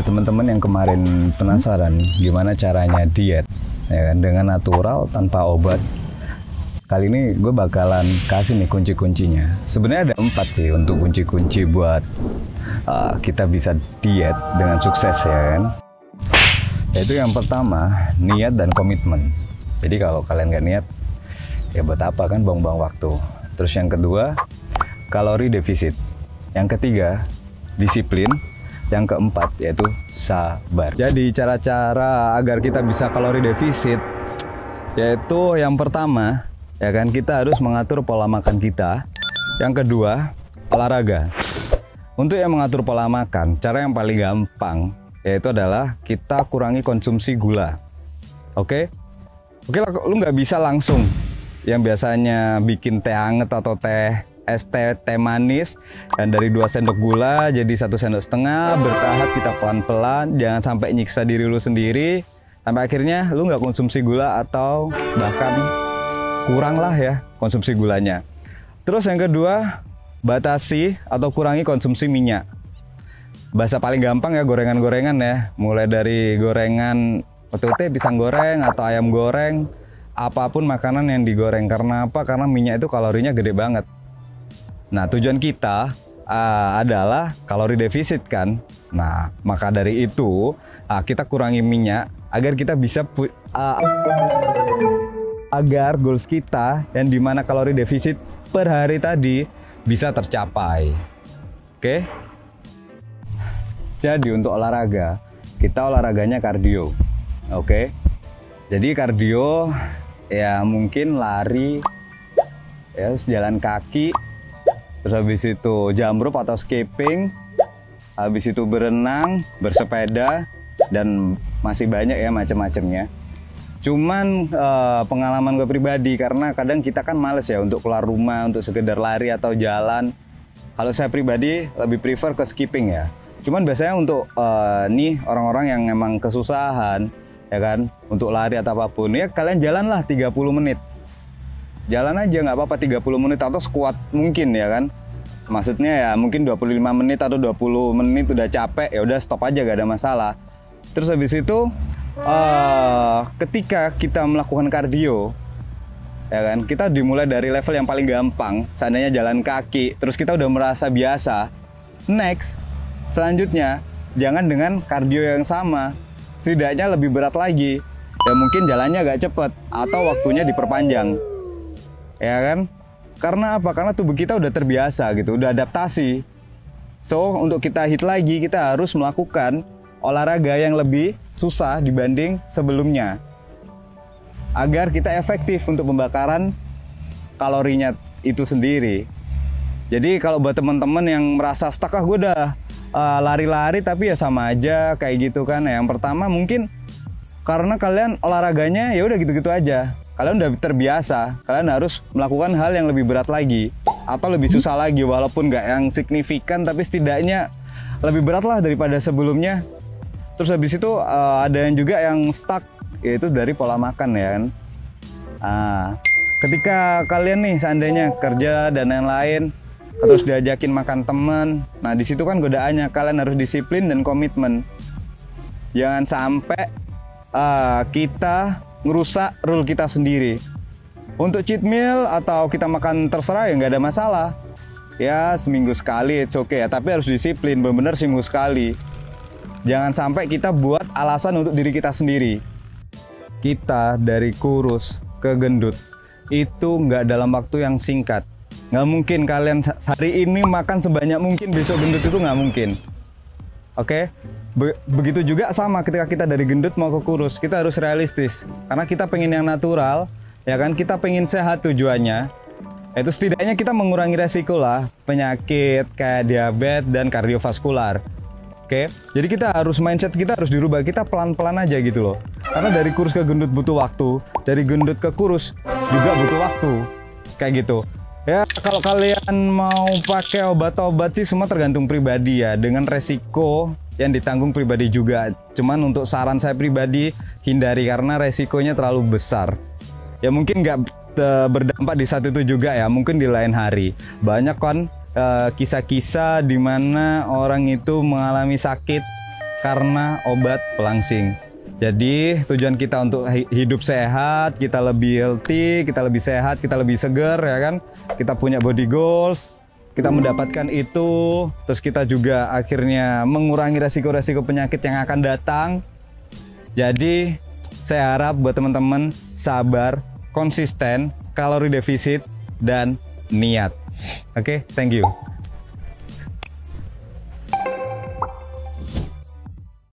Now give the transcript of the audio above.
buat teman-teman yang kemarin penasaran gimana caranya diet ya kan, dengan natural tanpa obat, kali ini gue bakalan kasih nih kunci-kuncinya. Sebenarnya ada 4 sih untuk kunci-kunci buat kita bisa diet dengan sukses ya kan. Yaitu yang pertama, niat dan komitmen. Jadi kalau kalian nggak niat, ya buat apa kan, buang-buang waktu. Terus yang kedua, kalori defisit. Yang ketiga, disiplin. Yang keempat, yaitu sabar. Jadi cara-cara agar kita bisa kalori defisit, yaitu yang pertama, ya kan, kita harus mengatur pola makan kita. Yang kedua, olahraga. Untuk yang mengatur pola makan, cara yang paling gampang yaitu adalah kita kurangi konsumsi gula. Oke, lu nggak bisa langsung yang biasanya bikin teh hangat atau teh es teh manis dan dari 2 sendok gula jadi 1,5 sendok, bertahap kita pelan-pelan, jangan sampai nyiksa diri lu sendiri sampai akhirnya lu nggak konsumsi gula atau bahkan kurang lah ya konsumsi gulanya. Terus yang kedua, batasi atau kurangi konsumsi minyak. Bahasa paling gampang ya gorengan-gorengan ya, mulai dari gorengan PTT, pisang goreng atau ayam goreng, apapun makanan yang digoreng. Karena apa? Karena minyak itu kalorinya gede banget. Nah, tujuan kita adalah kalori defisit kan. Nah, maka dari itu kita kurangi minyak agar kita bisa agar goals kita yang dimana kalori defisit per hari tadi bisa tercapai. Oke? Jadi untuk olahraga, kita olahraganya kardio. Oke? Jadi kardio ya mungkin lari, ya jalan kaki, terus habis itu jump rope atau skipping, habis itu berenang, bersepeda, dan masih banyak ya macam-macamnya. Cuman pengalaman gue pribadi, karena kadang kita kan males ya untuk keluar rumah untuk sekedar lari atau jalan. Kalau saya pribadi lebih prefer ke skipping ya. Cuman biasanya untuk nih orang-orang yang emang kesusahan ya kan untuk lari atau apapun, ya kalian jalanlah 30 menit. Jalan aja nggak apa-apa 30 menit atau sekuat mungkin ya kan. Maksudnya ya mungkin 25 menit atau 20 menit udah capek, ya udah stop aja, gak ada masalah. Terus habis itu ketika kita melakukan kardio ya kan, kita dimulai dari level yang paling gampang, seandainya jalan kaki, terus kita udah merasa biasa. Next, selanjutnya jangan dengan kardio yang sama, setidaknya lebih berat lagi. Ya mungkin jalannya agak cepet atau waktunya diperpanjang. Ya kan? Karena apa? Karena tubuh kita udah terbiasa gitu, udah adaptasi. So, untuk kita hit lagi, kita harus melakukan olahraga yang lebih susah dibanding sebelumnya. Agar kita efektif untuk pembakaran kalorinya itu sendiri. Jadi kalau buat teman-teman yang merasa stuck, gue udah lari-lari tapi ya sama aja kayak gitu kan. Yang pertama mungkin karena kalian olahraganya ya udah gitu-gitu aja. Kalian udah terbiasa, kalian harus melakukan hal yang lebih berat lagi atau lebih susah lagi, walaupun nggak yang signifikan tapi setidaknya lebih berat lah daripada sebelumnya. Terus habis itu ada yang juga yang stuck, yaitu dari pola makan ya kan. Ketika kalian nih seandainya kerja dan lain-lain, terus diajakin makan teman, nah di situ kan godaannya kalian harus disiplin dan komitmen. Jangan sampai kita ngerusak rule kita sendiri. Untuk cheat meal atau kita makan terserah ya nggak ada masalah. Ya seminggu sekali it's okay ya, tapi harus disiplin, bener-bener seminggu sekali. Jangan sampai kita buat alasan untuk diri kita sendiri. Kita dari kurus ke gendut itu nggak dalam waktu yang singkat. Nggak mungkin kalian hari ini makan sebanyak mungkin, besok gendut, itu nggak mungkin. Oke? Begitu juga sama ketika kita dari gendut mau ke kurus, kita harus realistis. Karena kita pengen yang natural, ya kan? Kita pengen sehat tujuannya. Itu setidaknya kita mengurangi resiko lah penyakit kayak diabetes dan kardiovaskular. Oke, jadi kita harus mindset kita harus dirubah, kita pelan-pelan aja gitu loh. Karena dari kurus ke gendut butuh waktu, dari gendut ke kurus juga butuh waktu, kayak gitu. Ya kalau kalian mau pakai obat-obat sih semua tergantung pribadi ya, dengan resiko yang ditanggung pribadi juga. Cuman untuk saran saya pribadi, hindari karena resikonya terlalu besar. Ya mungkin nggak berdampak di saat itu juga ya, mungkin di lain hari. Banyak kan kisah-kisah di mana orang itu mengalami sakit karena obat pelangsing. Jadi tujuan kita untuk hidup sehat, kita lebih healthy, kita lebih sehat, kita lebih seger ya kan. Kita punya body goals, kita mendapatkan itu, terus kita juga akhirnya mengurangi resiko-resiko penyakit yang akan datang. Jadi saya harap buat teman-teman sabar, konsisten, kalori defisit, dan niat. Oke, thank you.